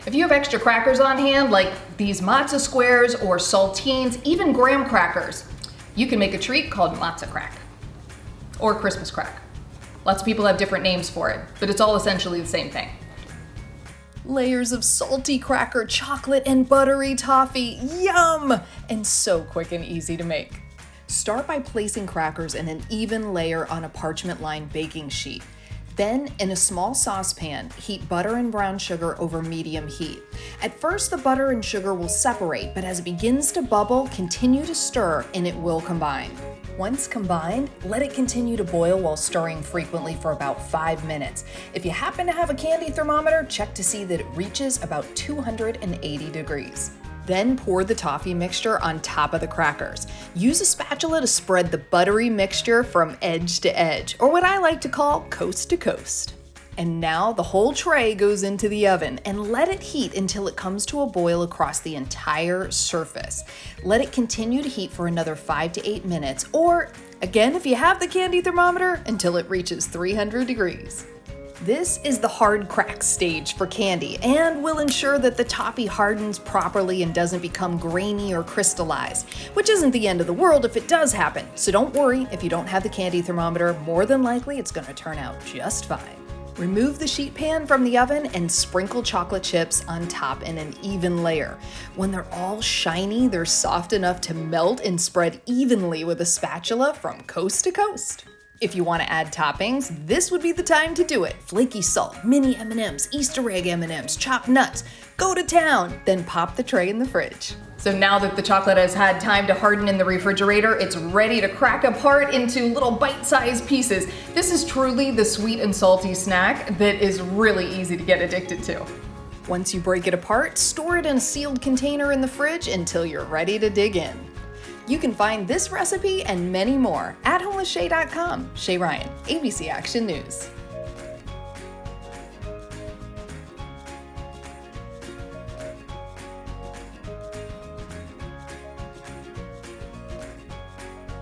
If you have extra crackers on hand, like these matzo squares or saltines, even graham crackers, you can make a treat called Matzoh Crack or Christmas crack. Lots of people have different names for it, but it's all essentially the same thing. Layers of salty cracker, chocolate, and buttery toffee. Yum! And so quick and easy to make. Start by placing crackers in an even layer on a parchment-lined baking sheet. Then, in a small saucepan, heat butter and brown sugar over medium heat. At first, the butter and sugar will separate, but as it begins to bubble, continue to stir and it will combine. Once combined, let it continue to boil while stirring frequently for about 5 minutes. If you happen to have a candy thermometer, check to see that it reaches about 280 degrees. Then pour the toffee mixture on top of the crackers. Use a spatula to spread the buttery mixture from edge to edge, or what I like to call coast to coast. And now the whole tray goes into the oven and let it heat until it comes to a boil across the entire surface. Let it continue to heat for another 5 to 8 minutes, or again, if you have the candy thermometer, until it reaches 300 degrees. This is the hard crack stage for candy and will ensure that the toffee hardens properly and doesn't become grainy or crystallized, which isn't the end of the world if it does happen. So don't worry if you don't have the candy thermometer, more than likely it's going to turn out just fine. Remove the sheet pan from the oven and sprinkle chocolate chips on top in an even layer. When they're all shiny, they're soft enough to melt and spread evenly with a spatula from coast to coast. If you want to add toppings, this would be the time to do it. Flaky salt, mini M&Ms, Easter egg M&Ms, chopped nuts. Go to town, then pop the tray in the fridge. So now that the chocolate has had time to harden in the refrigerator, it's ready to crack apart into little bite-sized pieces. This is truly the sweet and salty snack that is really easy to get addicted to. Once you break it apart, store it in a sealed container in the fridge until you're ready to dig in. You can find this recipe and many more at homelessshay.com. Shay Ryan, ABC Action News.